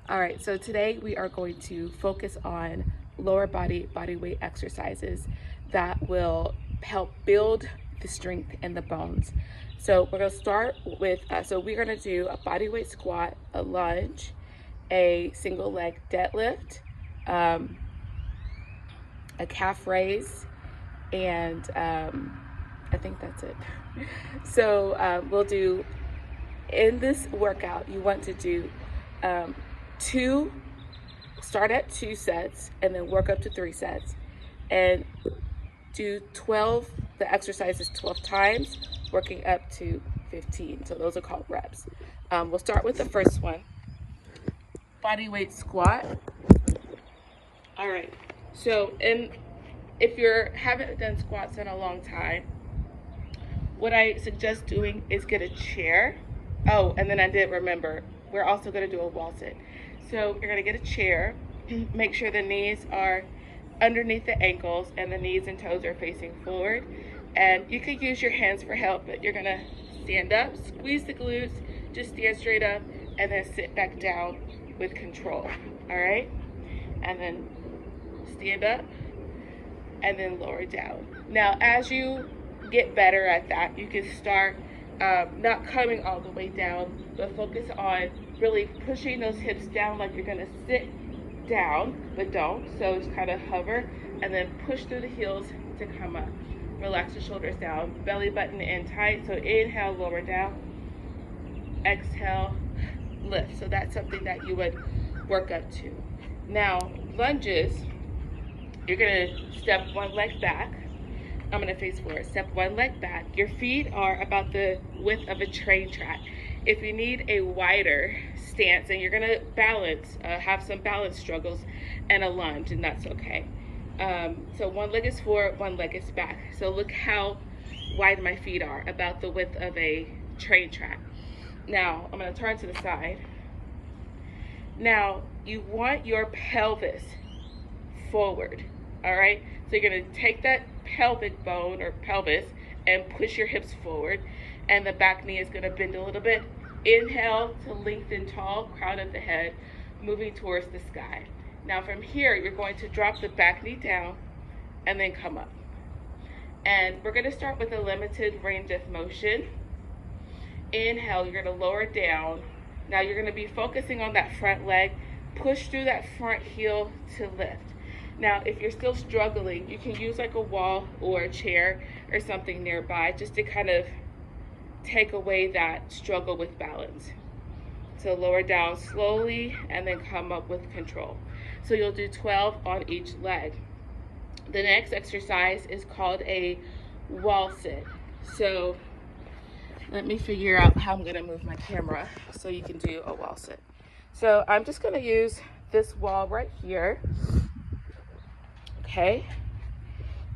All right, so today we are going to focus on lower body weight exercises that will help build the strength in the bones. So we're gonna start with, we're gonna do a body weight squat, a lunge, a single leg deadlift, um, a calf raise, and I think that's it. We'll do, in this workout, you want to do two, start at 2 sets and then work up to 3 sets, and do 12, the exercise is 12 times, working up to 15. So those are called reps. We'll start with the first one, body weight squat. All right, if you haven't done squats in a long time, what I suggest doing is get a chair. Oh, and then I did remember, we're also gonna do a wall sit. So you're gonna get a chair, make sure the knees are underneath the ankles and the knees and toes are facing forward. And you could use your hands for help, but you're gonna stand up, squeeze the glutes, just stand straight up, and then sit back down with control, all right? And then stand up, and then lower down. Now, as you get better at that, you can start not coming all the way down, but focus on really pushing those hips down like you're gonna sit down, but don't. So just kind of hover and then push through the heels to come up. Relax the shoulders down, belly button in tight. So inhale, lower down, exhale, lift. So that's something that you would work up to. Now, lunges, you're gonna step one leg back. I'm gonna face forward, step one leg back. Your feet are about the width of a train track. If you need a wider stance and you're gonna balance, have some balance struggles and a lunge, and that's okay. So one leg is forward, one leg is back. So look how wide my feet are, about the width of a train track. Now, I'm gonna turn to the side. Now, you want your pelvis forward, all right? So you're gonna take that pelvic bone or pelvis and push your hips forward, and the back knee is gonna bend a little bit. Inhale to lengthen tall, crown of the head, moving towards the sky. Now from here, you're going to drop the back knee down and then come up. And we're gonna start with a limited range of motion. Inhale, you're gonna lower down. Now you're gonna be focusing on that front leg, push through that front heel to lift. Now, if you're still struggling, you can use like a wall or a chair or something nearby just to kind of take away that struggle with balance. So lower down slowly and then come up with control. So you'll do 12 on each leg. The next exercise is called a wall sit. So let me figure out how I'm gonna move my camera so you can do a wall sit. So I'm just gonna use this wall right here. Okay,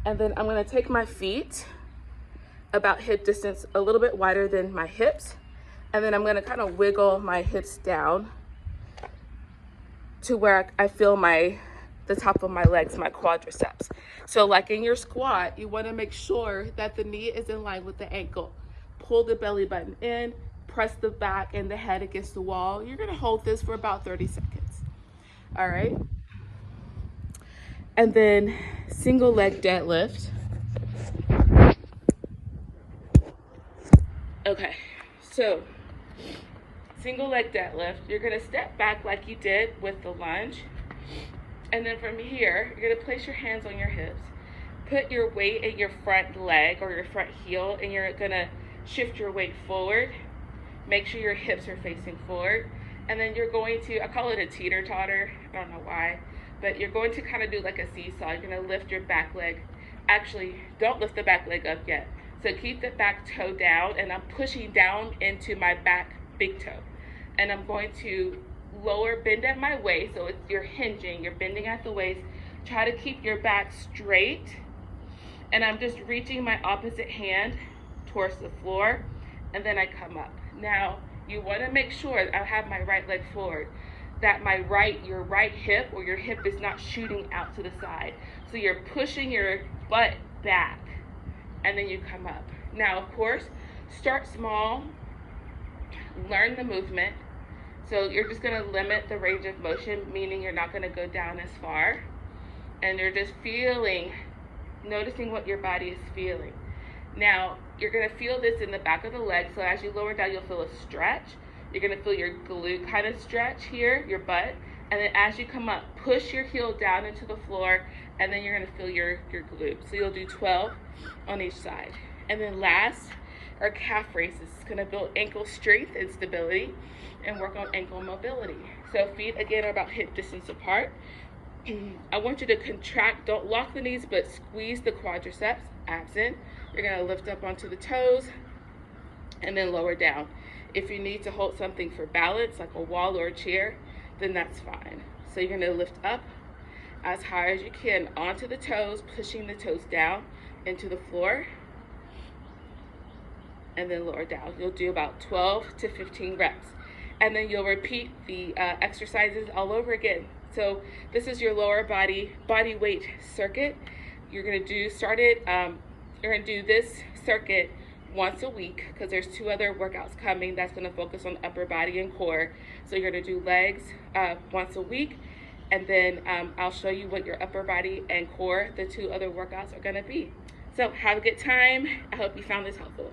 and then I'm gonna take my feet about hip distance, a little bit wider than my hips, and then I'm gonna kind of wiggle my hips down to where I feel the top of my legs, my quadriceps. So like in your squat, you wanna make sure that the knee is in line with the ankle. Pull the belly button in, press the back and the head against the wall. You're gonna hold this for about 30 seconds, all right? And then single leg deadlift. Okay, so single leg deadlift, you're gonna step back like you did with the lunge. And then from here, you're gonna place your hands on your hips, put your weight in your front leg or your front heel, and you're gonna shift your weight forward. Make sure your hips are facing forward. And then you're going to, I call it a teeter-totter, I don't know why, but you're going to kind of do like a seesaw. You're gonna lift your back leg. Actually, don't lift the back leg up yet. So keep the back toe down, and I'm pushing down into my back big toe. And I'm going to bend at my waist, so you're hinging, you're bending at the waist. Try to keep your back straight. And I'm just reaching my opposite hand towards the floor, and then I come up. Now, you wanna make sure I have my right leg forward, that your right hip or your hip is not shooting out to the side. So you're pushing your butt back and then you come up. Now, of course, start small, learn the movement. So you're just going to limit the range of motion, meaning you're not going to go down as far. And you're just noticing what your body is feeling. Now, you're going to feel this in the back of the leg. So as you lower down, you'll feel a stretch. You're going to feel your glute kind of stretch here, your butt. And then as you come up, push your heel down into the floor, and then you're going to feel your glute. So you'll do 12 on each side. And then last are calf raises. It's going to build ankle strength and stability and work on ankle mobility. So feet, again, are about hip distance apart. I want you to contract, don't lock the knees, but squeeze the quadriceps, abs in. You're going to lift up onto the toes and then lower down. If you need to hold something for balance, like a wall or a chair, then that's fine. So you're going to lift up as high as you can onto the toes, pushing the toes down into the floor, and then lower down. You'll do about 12 to 15 reps. And then you'll repeat the exercises all over again. So this is your lower body weight circuit. You're going to you're going to do this circuit once a week, because there's 2 other workouts coming that's going to focus on upper body and core. So you're going to do legs once a week, and then I'll show you what your upper body and core, the 2 other workouts, are going to be. So have a good time. I hope you found this helpful.